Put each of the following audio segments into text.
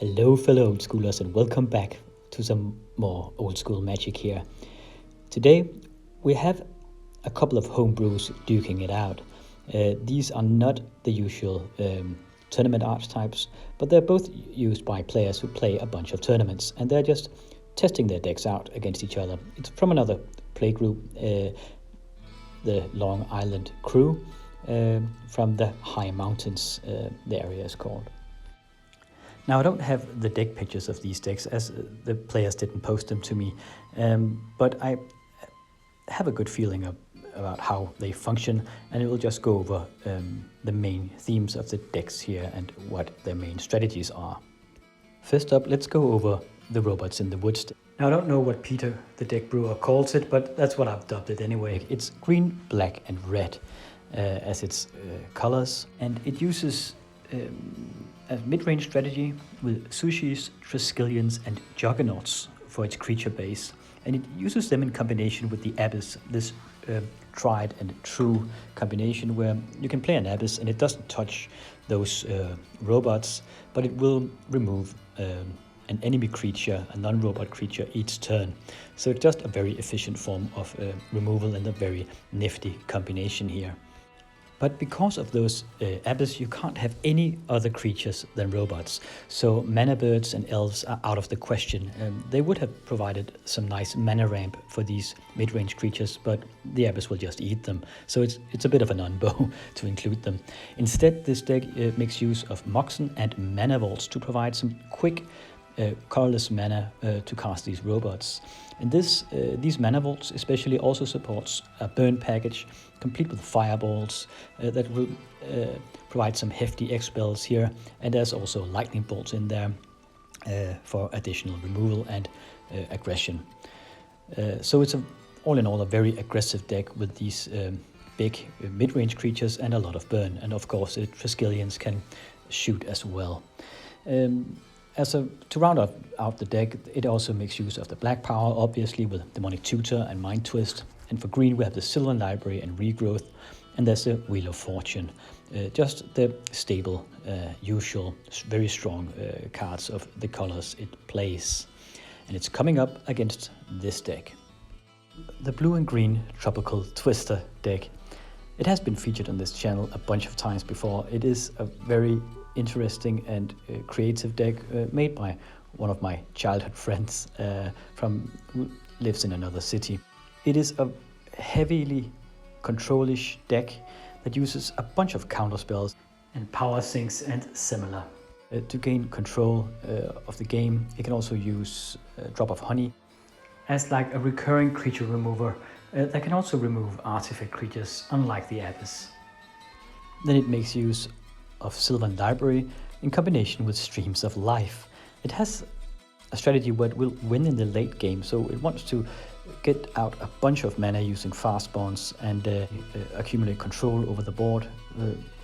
Hello fellow old schoolers and welcome back to some more old school magic here. Today we have a couple of home brews duking it out. These are not the usual tournament archetypes, but they're both used by players who play a bunch of tournaments and they're just testing their decks out against each other. It's from another play group, the Long Island crew from the high mountains, the area is called. Now, I don't have the deck pictures of these decks as the players didn't post them to me, but I have a good feeling about how they function, and it will just go over the main themes of the decks here and what their main strategies are. First up, let's go over the robots in the woods. Now, I don't know what Peter, the deck brewer, calls it, but that's what I've dubbed it anyway. It's green, black, and red as its colors, and it uses a mid-range strategy with sushis, triskelions, and juggernauts for its creature base, and it uses them in combination with the abyss, this tried and true combination where you can play an abyss and it doesn't touch those robots, but it will remove an enemy creature, a non-robot creature, each turn. So it's just a very efficient form of removal and a very nifty combination here. But because of those abyss, you can't have any other creatures than robots. So mana birds and elves are out of the question. They would have provided some nice mana ramp for these mid-range creatures, but the abyss will just eat them. So it's a bit of an unbow to include them. Instead, this deck makes use of Moxen and Mana Vaults to provide some quick colorless mana to cast these robots. And these Mana Vaults especially also supports a burn package complete with fireballs that will provide some hefty X-spells here, and there's also lightning bolts in there for additional removal and aggression. So it's all in all a very aggressive deck with these big mid-range creatures and a lot of burn, and of course the Triskelions can shoot as well. To round out the deck, it also makes use of the black power, obviously, with Demonic Tutor and Mind Twist. And for green, we have the Sylvan Library and Regrowth. And there's the Wheel of Fortune. Just the stable, usual, very strong cards of the colors it plays. And it's coming up against this deck. The blue and green Tropical Twister deck. It has been featured on this channel a bunch of times before. It is a very interesting and creative deck made by one of my childhood friends who lives in another city. It is a heavily control-ish deck that uses a bunch of counter spells and power sinks and similar. To gain control of the game, it can also use Drop of Honey as like a recurring creature remover that can also remove artifact creatures, unlike the Abyss. Then it makes use of Sylvan Library in combination with Streams of Life. It has a strategy where it will win in the late game, so it wants to get out a bunch of mana using fast spawns and accumulate control over the board,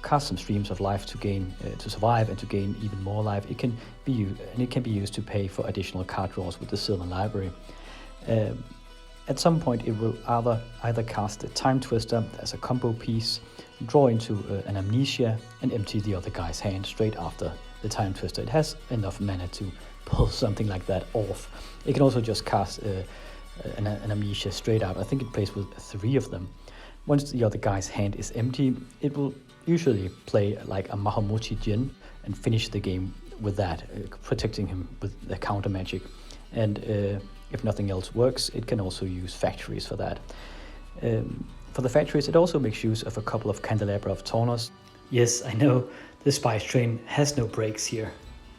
cast some Streams of Life to survive and to gain even more life. It can be used to pay for additional card draws with the Sylvan Library. At some point, it will either cast a Time Twister as a combo piece, draw into an Amnesia, and empty the other guy's hand straight after the Time Twister. It has enough mana to pull something like that off. It can also just cast an Amnesia straight out. I think it plays with 3 of them. Once the other guy's hand is empty, it will usually play like a Mahamoti Jin and finish the game with that, protecting him with the counter magic. And if nothing else works, it can also use factories for that. For the factories, it also makes use of a couple of Candelabra of Taunos. Yes, I know, the Spice Train has no brakes here.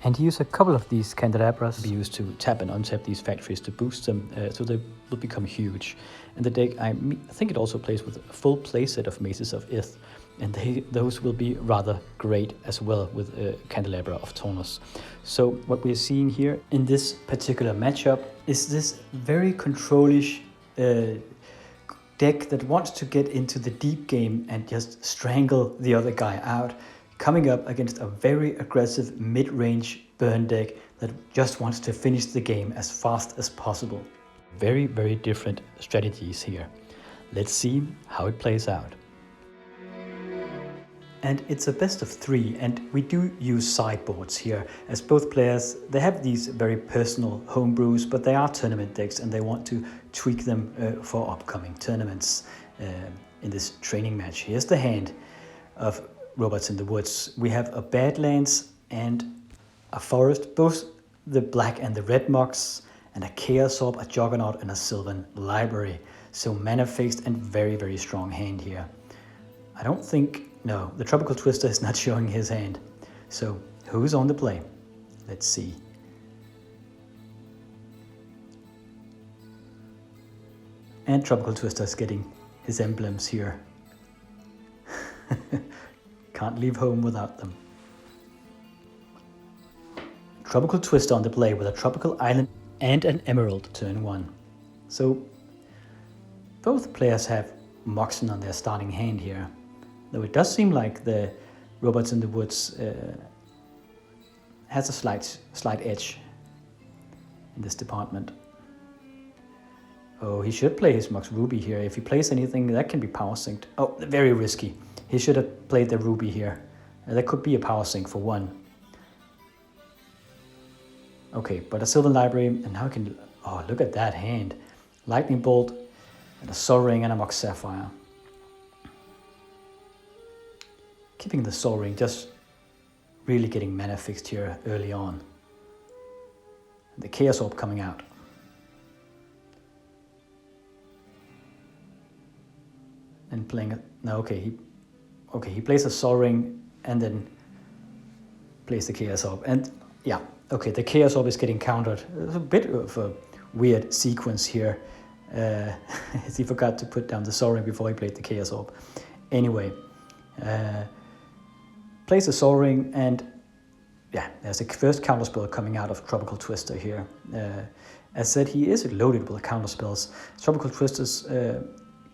And to use a couple of these Candelabras be used to tap and untap these factories to boost them, so they will become huge. And the deck, I think it also plays with a full playset of Maces of Ith, and those will be rather great as well with Candelabra of Taunos. So what we're seeing here in this particular matchup is this very control-ish deck that wants to get into the deep game and just strangle the other guy out, coming up against a very aggressive mid-range burn deck that just wants to finish the game as fast as possible. Very, very different strategies here. Let's see how it plays out. And it's a best of 3, and we do use sideboards here, as both players, they have these very personal home brews, but they are tournament decks, and they want to tweak them for upcoming tournaments. In this training match, here's the hand of Robots in the Woods. We have a Badlands and a Forest, both the black and the red mugs, and a Chaos Orb, a Juggernaut, and a Sylvan Library. So mana-fixed and very, very strong hand here. I don't think... No, the Tropical Twister is not showing his hand. So, who's on the play? Let's see. And Tropical Twister is getting his emblems here. Can't leave home without them. Tropical Twister on the play with a Tropical Island and an Emerald turn 1. So, both players have Moxen on their starting hand here. Though it does seem like the Robots in the Woods has a slight edge in this department. Oh, he should play his Mox Ruby here. If he plays anything, that can be power synced. Oh, very risky. He should have played the Ruby here. That could be a power sync for 1. Okay, but a Sylvan Library, and now I can... Oh, look at that hand. Lightning Bolt, and a Sol Ring, and a Mox Sapphire. Keeping the Sol Ring, just really getting mana fixed here early on. And the Chaos Orb coming out. And playing it. No, okay, he plays a Sol Ring and then plays the Chaos Orb. And yeah, okay, the Chaos Orb is getting countered. It's a bit of a weird sequence here. He forgot to put down the Sol Ring before he played the Chaos Orb. Anyway, plays the Sol Ring, and yeah, there's the first counterspell coming out of Tropical Twister here. As said, he is loaded with counterspells. Tropical Twister's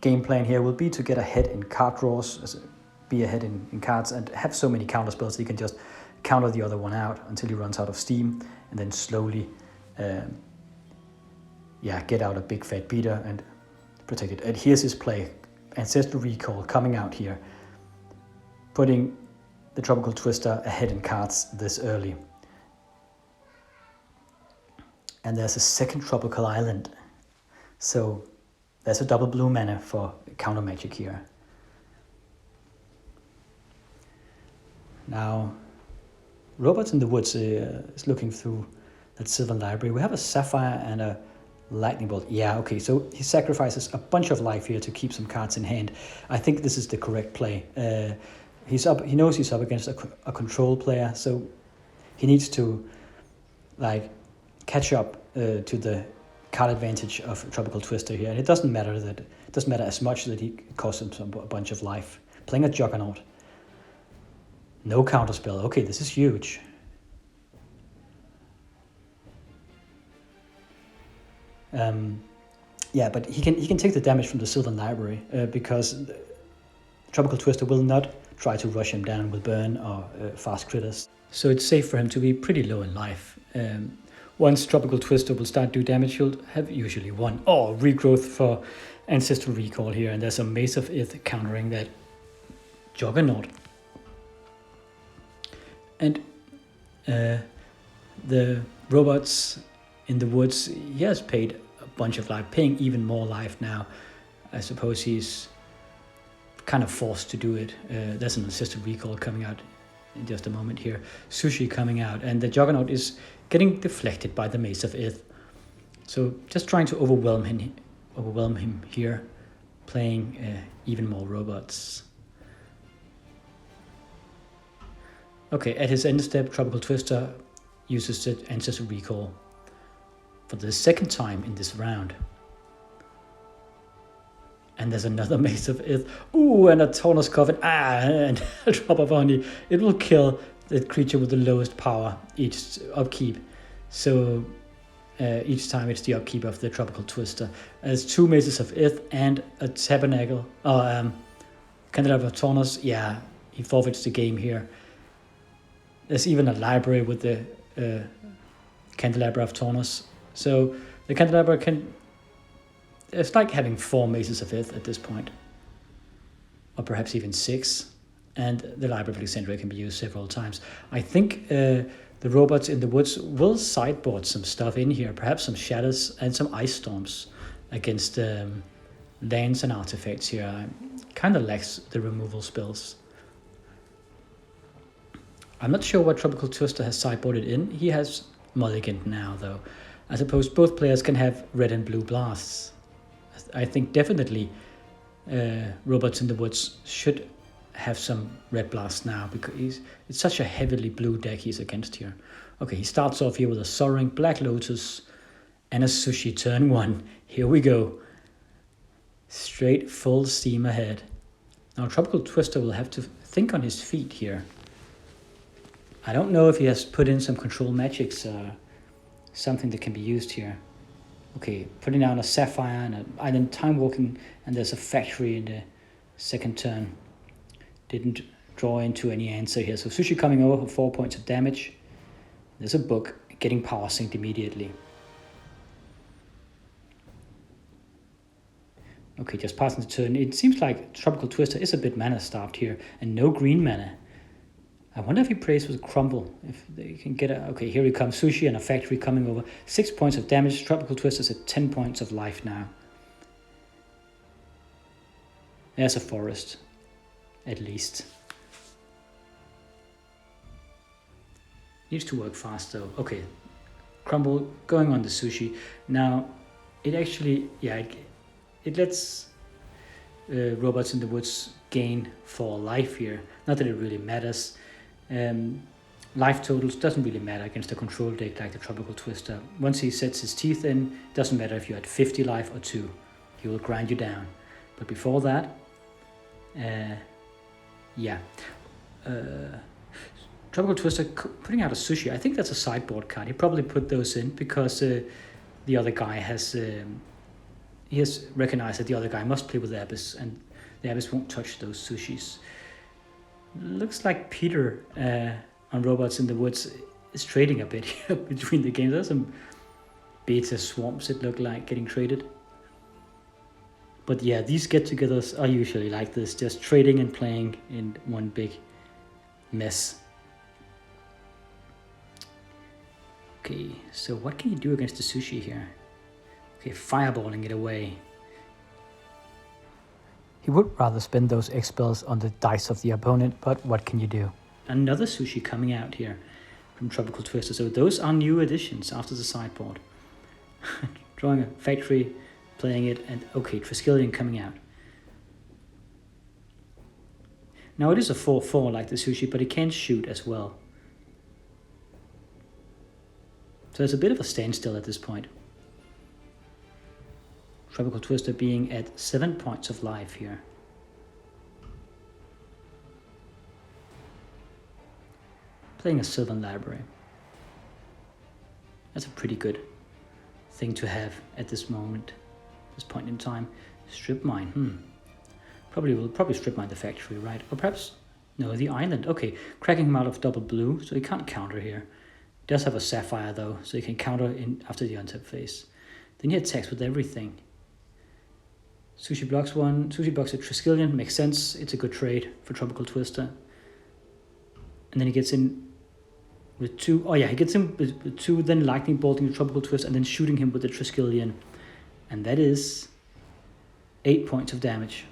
game plan here will be to get ahead in card draws, be ahead in cards, and have so many counterspells that he can just counter the other one out until he runs out of steam, and then slowly get out a big fat beater and protect it. And here's his play. Ancestral Recall coming out here, putting the Tropical Twister ahead in cards this early. And there's a second Tropical Island. So there's a double blue mana for counter magic here. Now, Robots in the Woods is looking through that Sylvan Library. We have a Sapphire and a Lightning Bolt. Yeah, okay, so he sacrifices a bunch of life here to keep some cards in hand. I think this is the correct play. He knows he's up against a control player, so he needs to catch up to the card advantage of Tropical Twister here. And it doesn't matter as much that he costs him a bunch of life. Playing a Juggernaut. No counterspell. Okay, this is huge. But he can take the damage from the Sylvan Library because Tropical Twister will not try to rush him down with burn or fast critters. So it's safe for him to be pretty low in life. Once Tropical Twister will start do damage, he'll have usually 1. Oh, regrowth for Ancestral Recall here, and there's a Maze of Ith countering that Juggernaut. And the Robots in the Woods, he has paid a bunch of life, paying even more life now. I suppose he's kind of forced to do it. There's an Ancestral Recall coming out in just a moment here. Sushi coming out, and the Juggernaut is getting deflected by the Maze of Ith. So just trying to overwhelm him here, playing even more Robots. Okay, at his end step, Tropical Twister uses the Ancestral Recall for the second time in this round. And there's another Maze of Ith. Ooh, and a Tawnor's Coffin. And a Drop of Honey. It will kill the creature with the lowest power each upkeep. So each time it's the upkeep of the Tropical Twister. There's 2 Mazes of Ith and a Tabernacle. Candelabra of Tawnor's. Yeah, he forfeits the game here. There's even a library with the Candelabra of Tawnor's. So the Candelabra can... It's like having 4 Mazes of Ith at this point. Or perhaps even 6. And the Library of Alexandria can be used several times. I think the robots in the woods will sideboard some stuff in here, perhaps some shatters and some ice storms against lands and artifacts here. Kind of lacks the removal spells. I'm not sure what Tropical Twister has sideboarded in. He has mulliganed now, though. I suppose both players can have red and blue blasts. I think definitely robots in the woods should have some red blasts now, because it's such a heavily blue deck he's against here. Okay, he starts off here with a Soaring, Black Lotus, and a Sushi turn 1. Here we go. Straight full steam ahead. Now Tropical Twister will have to think on his feet here. I don't know if he has put in some control magics, something that can be used here. Okay, putting down a Sapphire and an Island Time Walking, and there's a Factory in the second turn. Didn't draw into any answer here. So Sushi coming over for 4 points of damage. There's a book, getting power synced immediately. Okay, just passing the turn. It seems like Tropical Twister is a bit mana starved here, and no green mana. I wonder if he plays with Crumble, if they can get a... Okay, here he comes, Sushi and a Factory coming over. 6 points of damage. Tropical Twister's at 10 points of life now. There's a forest, at least. Needs to work fast though. Okay, Crumble going on the Sushi. Now, it actually, it lets robots in the woods gain 4 life here. Not that it really matters. Life totals doesn't really matter against a control deck like the Tropical Twister. Once he sets his teeth in, doesn't matter if you're at 50 life or 2. He will grind you down. But before that, Tropical Twister putting out a Sushi. I think that's a sideboard card. He probably put those in because the other guy has he has recognized that the other guy must play with the Abyss, and the Abyss won't touch those Sushis. Looks like Peter on Robots in the Woods is trading a bit here between the games. There's some beta swamps it look like getting traded. But yeah, these get-togethers are usually like this, just trading and playing in one big mess. Okay, so what can you do against the Sushi here? Okay, fireballing it away. He would rather spend those X spells on the dice of the opponent, but what can you do? Another Sushi coming out here from Tropical Twister. So those are new additions after the sideboard. Drawing a Factory, playing it, and okay, Triskelion coming out. Now it is a 4/4 like the Sushi, but it can shoot as well. So it's a bit of a standstill at this point. Tropical Twister being at 7 points of life here. Playing a Sylvan Library. That's a pretty good thing to have at this moment, this point in time. Strip mine, Probably strip mine the Factory, right? Or perhaps, no, the Island. Okay, cracking him out of double blue, so he can't counter here. He does have a Sapphire though, so he can counter in after the untap phase. Then he attacks with everything. Sushi blocks one, Sushi blocks a Triskelion, makes sense, it's a good trade for Tropical Twister. And then he gets in with 2, he gets in with 2, then lightning bolting the Tropical Twist, and then shooting him with the Triskelion. And that is 8 points of damage.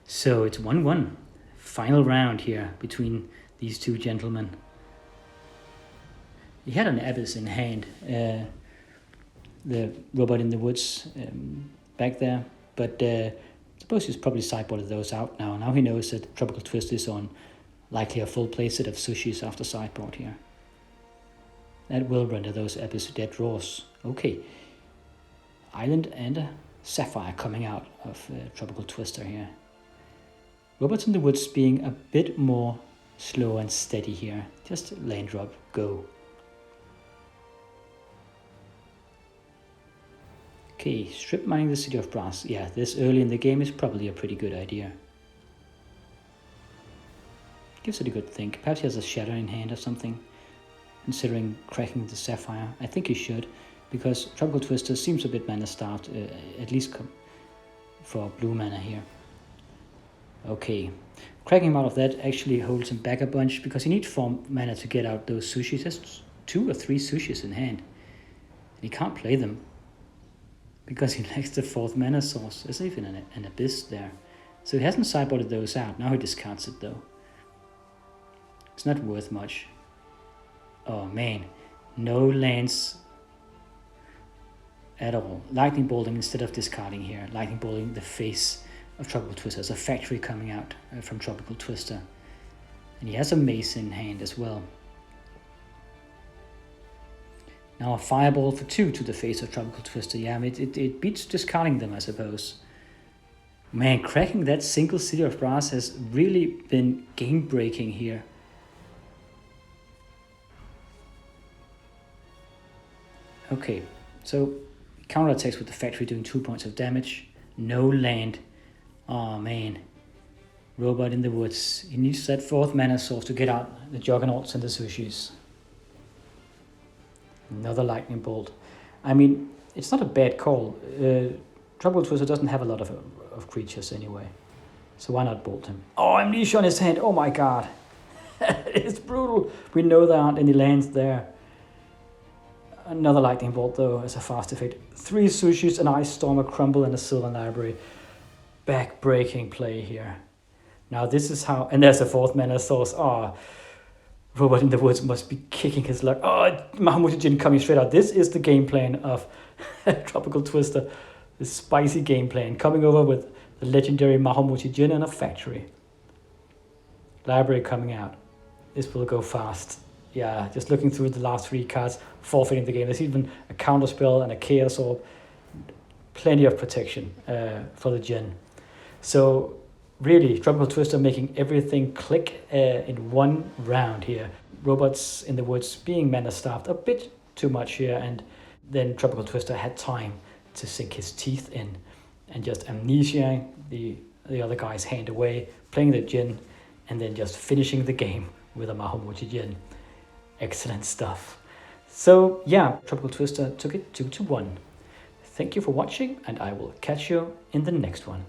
So it's 1-1. Final round here between these two gentlemen. He had an Abyss in hand, the Robot in the Woods back there, but I suppose he's probably sideboarded those out now. Now he knows that Tropical Twist is on likely a full playset of Sushis after sideboard here. That will render those Abyss dead draws. Okay, Island and a Sapphire coming out of Tropical Twister here. Robots in the Woods being a bit more slow and steady here. Just land drop, go. Okay, strip mining the City of Brass. Yeah, this early in the game is probably a pretty good idea. Gives it a good think. Perhaps he has a Shatter in hand or something, considering cracking the Sapphire. I think he should, because Tropical Twister seems a bit mana starved, at least for blue mana here. Okay, cracking him out of that actually holds him back a bunch because he needs 4 mana to get out those sushis. There's 2 or 3 sushis in hand. And he can't play them because he lacks the 4th mana source. There's even an abyss there. So he hasn't sideboarded those out. Now he discards it though. It's not worth much. Oh man, no lands at all. Lightning bolting instead of discarding here. Lightning bolting the face of Tropical Twister. There's a factory coming out from Tropical Twister. And he has a mace in hand as well. Now a fireball for 2 to the face of Tropical Twister. Yeah, I mean, it beats discarding them, I suppose. Man, cracking that single City of Brass has really been game-breaking here. Okay, so counterattacks with the factory doing 2 points of damage. No land. Oh man. Robot in the woods. He needs that 4th mana source to get out the Juggernauts and the Sushis. Another lightning bolt. I mean, it's not a bad call. Tropical Twister doesn't have a lot of creatures anyway. So why not bolt him? Oh, Amnesia on his hand. Oh my god. It's brutal. We know there aren't any lands there. Another lightning bolt though as a fast effect. 3 Sushis, an Ice Storm, a Crumble, and a Sylvan Library. Back-breaking play here. Now this is how... And there's a 4th mana source. Oh, Robot in the Woods must be kicking his luck. Oh, Mahamouti Djinn coming straight out. This is the game plan of Tropical Twister. The spicy game plan. Coming over with the legendary Mahamouti Djinn and a factory. Library coming out. This will go fast. Yeah, just looking through the last 3 cards, forfeiting the game. There's even a counterspell and a Chaos Orb. Plenty of protection for the Djinn. So really, Tropical Twister making everything click in one round here. Robots in the Woods being mana-starved a bit too much here, and then Tropical Twister had time to sink his teeth in and just amnesia the other guy's hand away, playing the Djinn, and then just finishing the game with a Mahamouti Djinn. Excellent stuff. So yeah, Tropical Twister took it 2-1. Thank you for watching, and I will catch you in the next one.